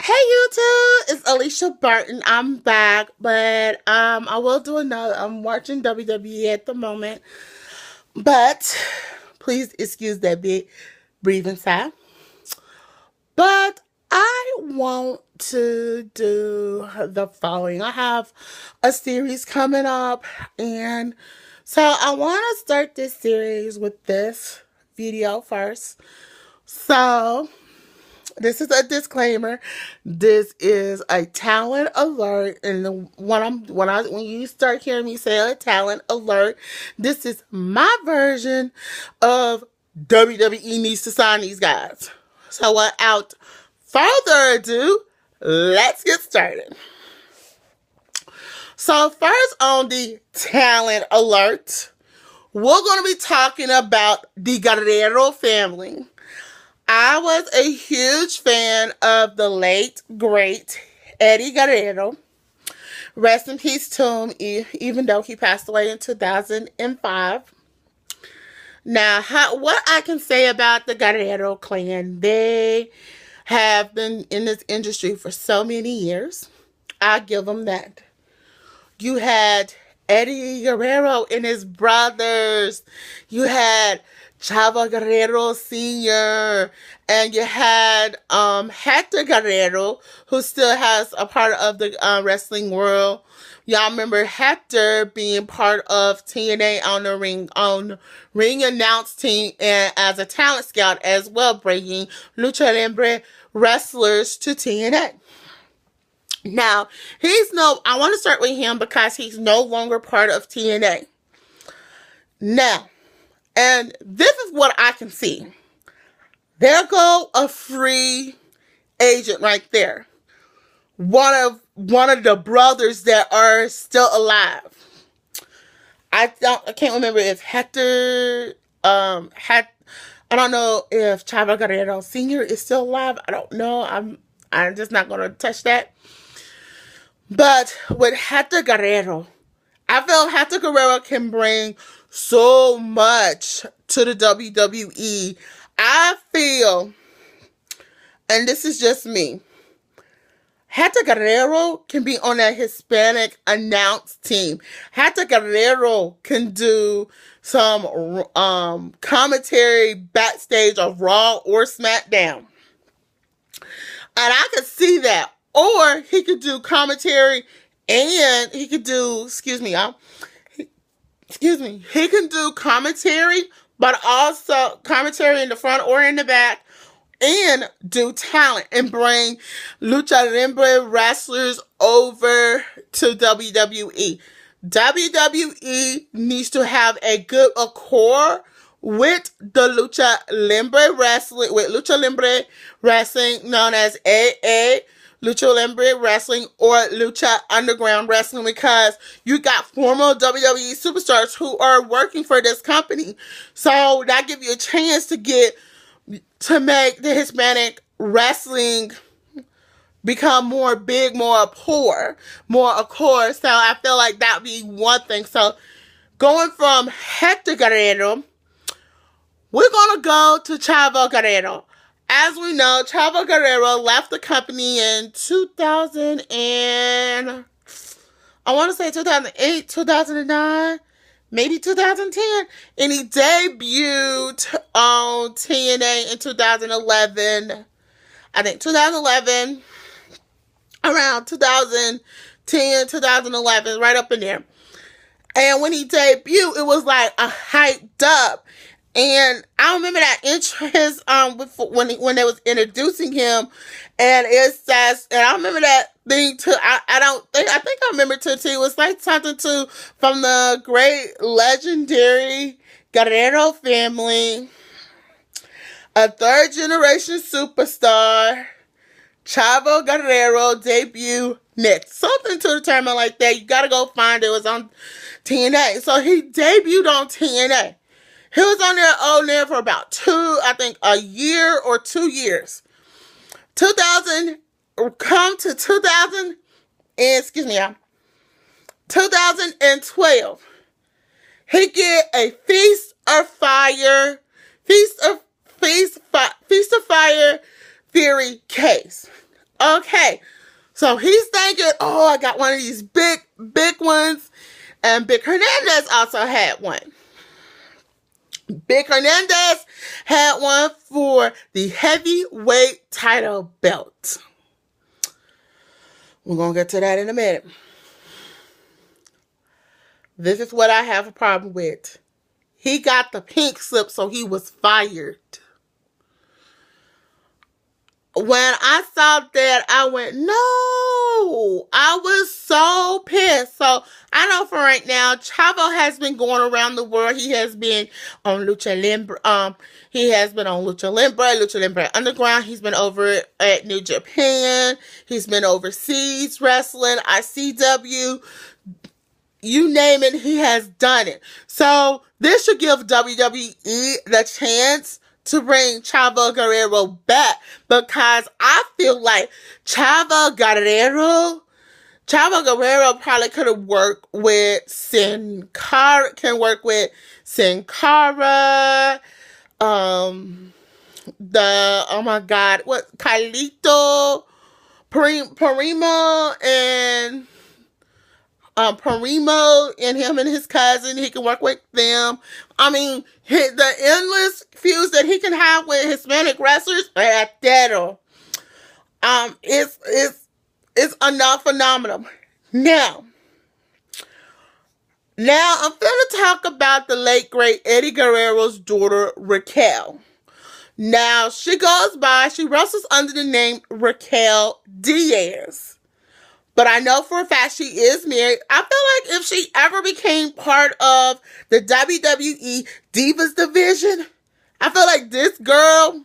Hey YouTube, it's Alicia Burton. I'm back, but I will do another. I'm watching WWE at the moment, but please excuse that big breathing sigh. But I want to do the following. I have a series coming up, and so I want to start this series with this video first. So this is a disclaimer. This is a talent alert, and when you start hearing me say a talent alert, this is my version of WWE needs to sign these guys. So without further ado, let's get started. So first on the talent alert, we're going to be talking about the Guerrero family. I was a huge fan of the late, great Eddie Guerrero. Rest in peace to him, even though he passed away in 2005. Now, what I can say about the Guerrero clan, they have been in this industry for so many years. I give them that. You had Eddie Guerrero and his brothers. You had Charvo Guerrero Sr. And you had Hector Guerrero, who still has a part of the wrestling world. Y'all remember Hector being part of TNA on ring announce team and as a talent scout as well, bringing Lucha Libre wrestlers to TNA. Now, I want to start with him because he's no longer part of TNA. Now, and this is what I can see. There go a free agent right there. One of the brothers that are still alive. I can't remember if Hector I don't know if Charvo Guerrero Sr. is still alive. I don't know. I'm just not gonna touch that. But with Hector Guerrero, I feel Hector Guerrero can bring so much to the WWE. I feel, and this is just me, Hector Guerrero can be on that Hispanic announce team. Hector Guerrero can do some commentary backstage of Raw or SmackDown. And I could see that. Or he could do commentary and he could do, he can do commentary, but also commentary in the front or in the back, and do talent and bring Lucha Libre wrestlers over to WWE. WWE needs to have a core with the Lucha Libre wrestling, known as AA, Lucha Libre Wrestling, or Lucha Underground Wrestling, because you got former WWE superstars who are working for this company. So that gives you a chance to make the Hispanic wrestling become more big, more core. So I feel like that would be one thing. So going from Hector Guerrero, we're going to go to Charvo Guerrero. As we know, Charvo Guerrero left the company in 2008, 2009, maybe 2010. And he debuted on TNA in 2011. I think 2011, around 2010, 2011, right up in there. And when he debuted, it was like a hyped up. And I remember that interest when they was introducing him, and it says, and I remember that thing too. I think I remember too. It was like something too from the great legendary Guerrero family, a third generation superstar, Charvo Guerrero debut next, something to the term like that. You gotta go find it. It was on TNA, so he debuted on TNA. He was on there for about a year or 2 years. 2012. He get a Feast of Fire Fury case. Okay. So he's thinking, oh, I got one of these big ones. And Big Hernandez also had one. Big Hernandez had one for the heavyweight title belt. We're going to get to that in a minute. This is what I have a problem with. He got the pink slip, so he was fired. When I saw that, I went, no. I was so pissed. So, I know for right now, Charvo has been going around the world. He has been on Lucha Libre. He has been on Lucha Libre Underground. He's been over at New Japan. He's been overseas wrestling, ICW. You name it, he has done it. So, this should give WWE the chance to bring Charvo Guerrero back, because I feel like Charvo Guerrero probably could have worked with Sin Cara, Carlito, Primo, and Primo and him and his cousin, he can work with them. I mean, the endless feuds that he can have with Hispanic wrestlers are at that. It's enough phenomenal. Now I'm going to talk about the late great Eddie Guerrero's daughter, Racquel. Now, she wrestles under the name Racquel Diaz. But I know for a fact she is married. I feel like if she ever became part of the WWE Divas division, I feel like this girl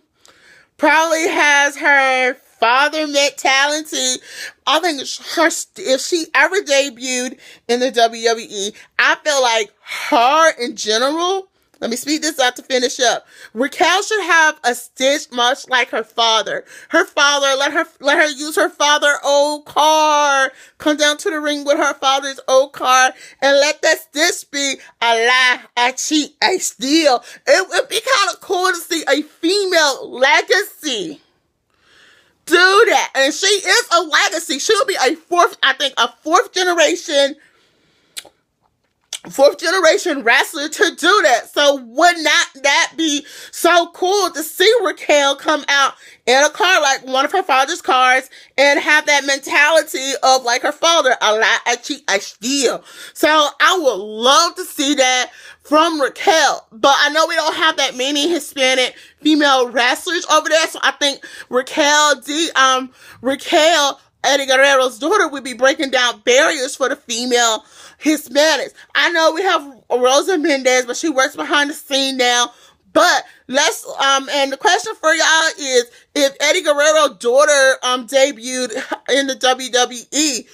probably has her father mentality. I think if she ever debuted in the WWE, I feel like her in general, let me speed this up to finish up. Racquel should have a stitch much like her father. Her father let her use her father's old car, come down to the ring with her father's old car, and let that stitch be a lie, a cheat, a steal. It would be kind of cool to see a female legacy do that. And she is a legacy. She'll be a fourth generation wrestler to do that. So would not that be so cool to see Racquel come out in a car like one of her father's cars and have that mentality of like her father, a lie, a cheat, a steal. So I would love to see that from Racquel, but I know we don't have that many Hispanic female wrestlers over there, so I think Racquel, Eddie Guerrero's daughter, would be breaking down barriers for the female Hispanics. I know we have Rosa Mendez, but she works behind the scene now. But and the question for y'all is, if Eddie Guerrero's daughter debuted in the WWE,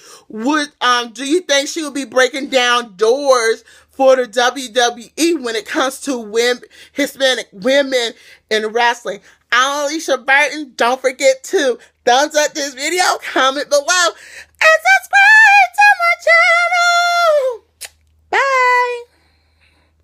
do you think she would be breaking down doors for the WWE when it comes to Hispanic women in wrestling? I'm Alicia Burton. Don't forget to thumbs up this video, comment below, and subscribe to my channel.